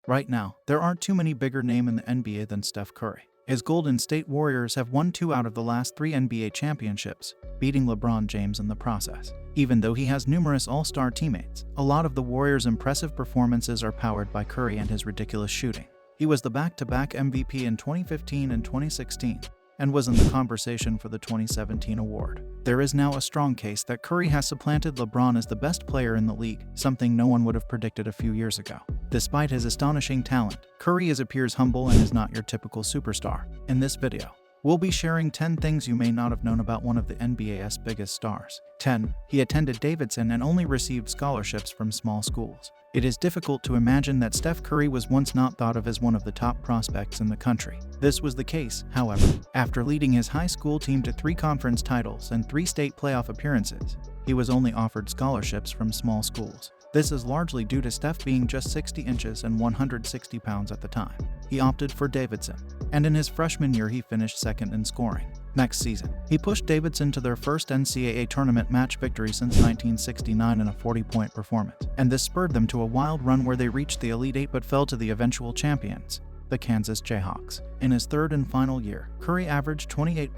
Right now, there aren't too many bigger names in the NBA than Steph Curry. His Golden State Warriors have won 2 out of the last 3 NBA championships, beating LeBron James in the process. Even though he has numerous all-star teammates, a lot of the Warriors' impressive performances are powered by Curry and his ridiculous shooting. He was the back-to-back MVP in 2015 and 2016, and was in the conversation for the 2017 award. There is now a strong case that Curry has supplanted LeBron as the best player in the league, something no one would have predicted a few years ago. Despite his astonishing talent, Curry appears humble and is not your typical superstar. In this video, we'll be sharing 10 things you may not have known about one of the NBA's biggest stars. 10. He attended Davidson and only received scholarships from small schools. It is difficult to imagine that Steph Curry was once not thought of as one of the top prospects in the country. This was the case, however, after leading his high school team to 3 conference titles and 3 state playoff appearances. He was only offered scholarships from small schools. This is largely due to Steph being just 60 inches and 160 pounds at the time. He opted for Davidson, and in his freshman year he finished second in scoring. Next season, he pushed Davidson to their first NCAA tournament match victory since 1969 in a 40-point performance, and this spurred them to a wild run where they reached the Elite Eight but fell to the eventual champions, the Kansas Jayhawks. In his third and final year, Curry averaged 28.6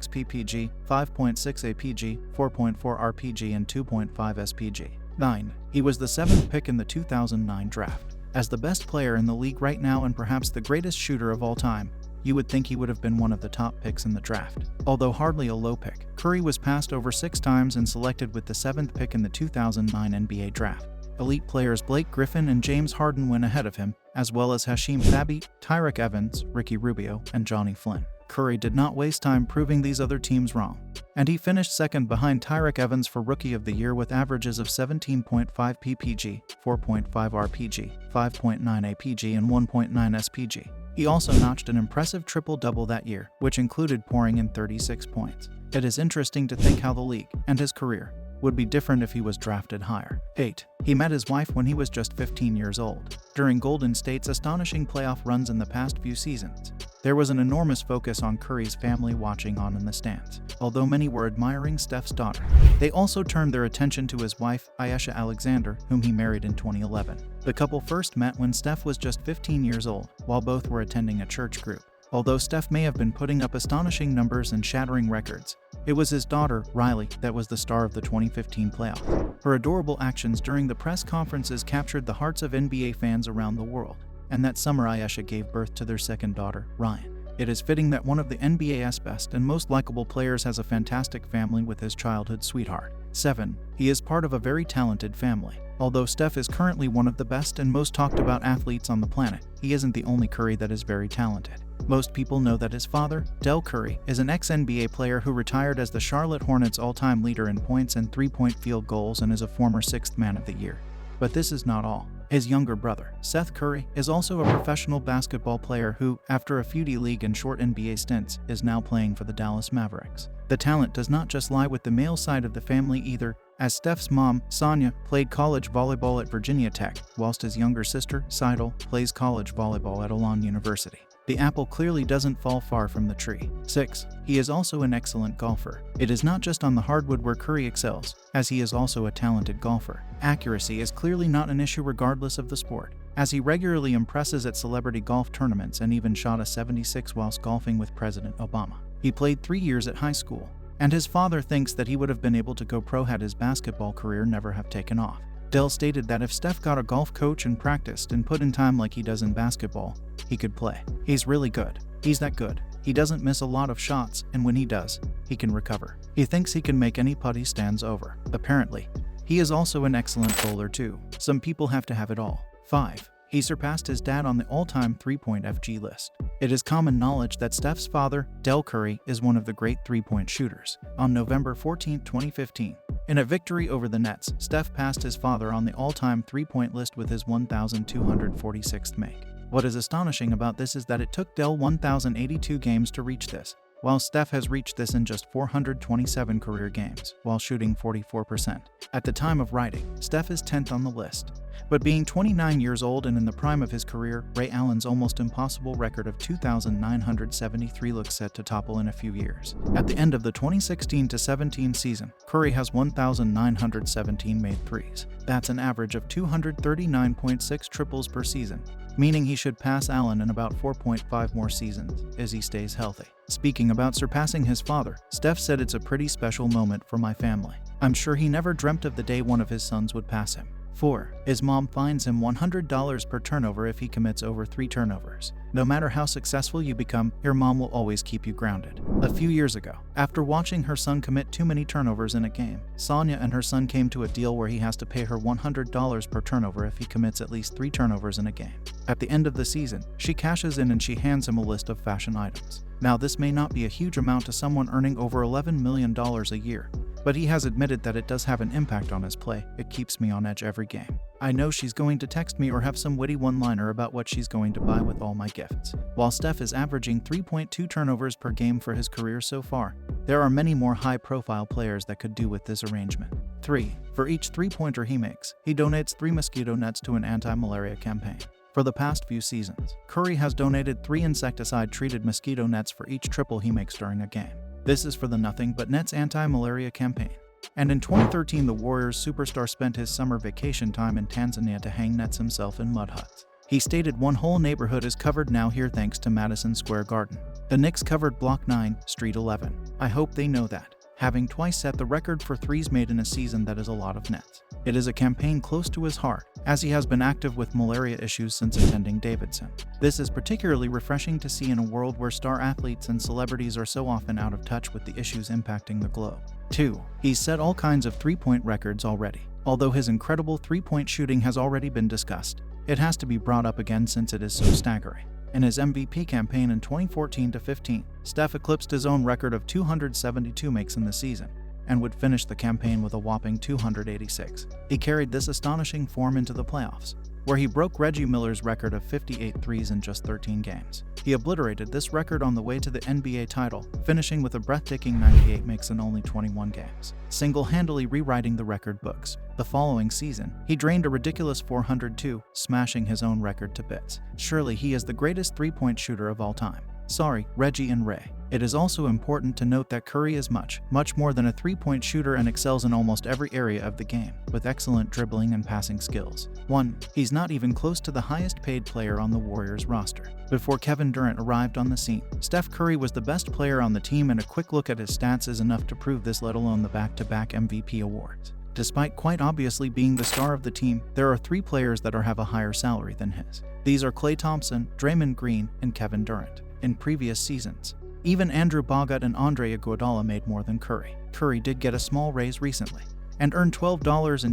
PPG, 5.6 APG, 4.4 RPG, and 2.5 SPG. 9. He was the 7th pick in the 2009 draft. As the best player in the league right now and perhaps the greatest shooter of all time, you would think he would have been one of the top picks in the draft. Although hardly a low pick, Curry was passed over 6 times and selected with the 7th pick in the 2009 NBA draft. Elite players Blake Griffin and James Harden went ahead of him, as well as Hasheem Thabeet, Tyreke Evans, Ricky Rubio, and Johnny Flynn. Curry did not waste time proving these other teams wrong, and he finished second behind Tyreke Evans for Rookie of the Year with averages of 17.5 PPG, 4.5 RPG, 5.9 APG, and 1.9 SPG. He also notched an impressive triple-double that year, which included pouring in 36 points. It is interesting to think how the league, and his career, would be different if he was drafted higher. 8. He met his wife when he was just 15 years old. During Golden State's astonishing playoff runs in the past few seasons, there was an enormous focus on Curry's family watching on in the stands. Although many were admiring Steph's daughter, they also turned their attention to his wife, Ayesha Alexander, whom he married in 2011. The couple first met when Steph was just 15 years old, while both were attending a church group. Although Steph may have been putting up astonishing numbers and shattering records, it was his daughter, Riley, that was the star of the 2015 playoffs. Her adorable actions during the press conferences captured the hearts of NBA fans around the world, and that summer Ayesha gave birth to their second daughter, Ryan. It is fitting that one of the NBA's best and most likable players has a fantastic family with his childhood sweetheart. 7. He is part of a very talented family. Although Steph is currently one of the best and most talked about athletes on the planet, he isn't the only Curry that is very talented. Most people know that his father, Del Curry, is an ex-NBA player who retired as the Charlotte Hornets' all-time leader in points and three-point field goals and is a former 6th Man of the Year. But this is not all. His younger brother, Seth Curry, is also a professional basketball player who, after a few D-League and short NBA stints, is now playing for the Dallas Mavericks. The talent does not just lie with the male side of the family either, as Steph's mom, Sonia, played college volleyball at Virginia Tech, whilst his younger sister, Seidel, plays college volleyball at Elon University. The apple clearly doesn't fall far from the tree. 6. He is also an excellent golfer. It is not just on the hardwood where Curry excels, as he is also a talented golfer. Accuracy is clearly not an issue regardless of the sport, as he regularly impresses at celebrity golf tournaments and even shot a 76 whilst golfing with President Obama. He played 3 years at high school, and his father thinks that he would have been able to go pro had his basketball career never have taken off. Del stated that if Steph got a golf coach and practiced and put in time like he does in basketball, he could play. He's really good. He's that good. He doesn't miss a lot of shots, and when he does, he can recover. He thinks he can make any putt he stands over. Apparently, he is also an excellent bowler too. Some people have to have it all. 5. He surpassed his dad on the all-time three-point FG list. It is common knowledge that Steph's father, Del Curry, is one of the great three-point shooters. On November 14, 2015, in a victory over the Nets, Steph passed his father on the all-time three-point list with his 1,246th make. What is astonishing about this is that it took Del 1,082 games to reach this, while Steph has reached this in just 427 career games, while shooting 44%. At the time of writing, Steph is 10th on the list. But being 29 years old and in the prime of his career, Ray Allen's almost impossible record of 2,973 looks set to topple in a few years. At the end of the 2016-17 season, Curry has 1,917 made threes. That's an average of 239.6 triples per season, meaning he should pass Allen in about 4.5 more seasons as he stays healthy. Speaking about surpassing his father, Steph said, "It's a pretty special moment for my family. I'm sure he never dreamt of the day one of his sons would pass him." 4. His mom fines him $100 per turnover if he commits over 3 turnovers. No matter how successful you become, your mom will always keep you grounded. A few years ago, after watching her son commit too many turnovers in a game, Sonia and her son came to a deal where he has to pay her $100 per turnover if he commits at least 3 turnovers in a game. At the end of the season, she cashes in and she hands him a list of fashion items. Now, this may not be a huge amount to someone earning over $11 million a year, but he has admitted that it does have an impact on his play. "It keeps me on edge every game. I know she's going to text me or have some witty one-liner about what she's going to buy with all my gifts." While Steph is averaging 3.2 turnovers per game for his career so far, there are many more high-profile players that could do with this arrangement. 3. For each 3-pointer he makes, he donates 3 mosquito nets to an anti-malaria campaign. For the past few seasons, Curry has donated 3 insecticide-treated mosquito nets for each triple he makes during a game. This is for the Nothing But Nets anti-malaria campaign. And in 2013, the Warriors superstar spent his summer vacation time in Tanzania to hang nets himself in mud huts. He stated, "One whole neighborhood is covered now here thanks to Madison Square Garden. The Knicks covered Block 9, Street 11. I hope they know that." Having twice set the record for threes made in a season, that is a lot of nets. It is a campaign close to his heart, as he has been active with malaria issues since attending Davidson. This is particularly refreshing to see in a world where star athletes and celebrities are so often out of touch with the issues impacting the globe. 2. He's set all kinds of 3-point records already. Although his incredible 3-point shooting has already been discussed, it has to be brought up again since it is so staggering. In his MVP campaign in 2014-15, Steph eclipsed his own record of 272 makes in the season, and would finish the campaign with a whopping 286. He carried this astonishing form into the playoffs, where he broke Reggie Miller's record of 58 threes in just 13 games. He obliterated this record on the way to the NBA title, finishing with a breathtaking 98 makes in only 21 games, single-handedly rewriting the record books. The following season, he drained a ridiculous 402, smashing his own record to bits. Surely he is the greatest 3-point shooter of all time. Sorry, Reggie and Ray. It is also important to note that Curry is much more than a 3-point shooter and excels in almost every area of the game, with excellent dribbling and passing skills. 1. He's not even close to the highest paid player on the Warriors roster. Before Kevin Durant arrived on the scene, Steph Curry was the best player on the team, and a quick look at his stats is enough to prove this, let alone the back-to-back MVP awards. Despite quite obviously being the star of the team, there are 3 players that have a higher salary than his. These are Klay Thompson, Draymond Green, and Kevin Durant. In previous seasons, even Andrew Bogut and Andre Iguodala made more than Curry. Curry did get a small raise recently, and earned $12.10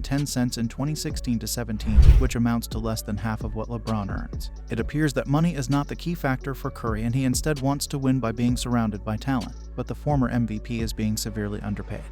in 2016-17, which amounts to less than half of what LeBron earns. It appears that money is not the key factor for Curry, and he instead wants to win by being surrounded by talent, but the former MVP is being severely underpaid.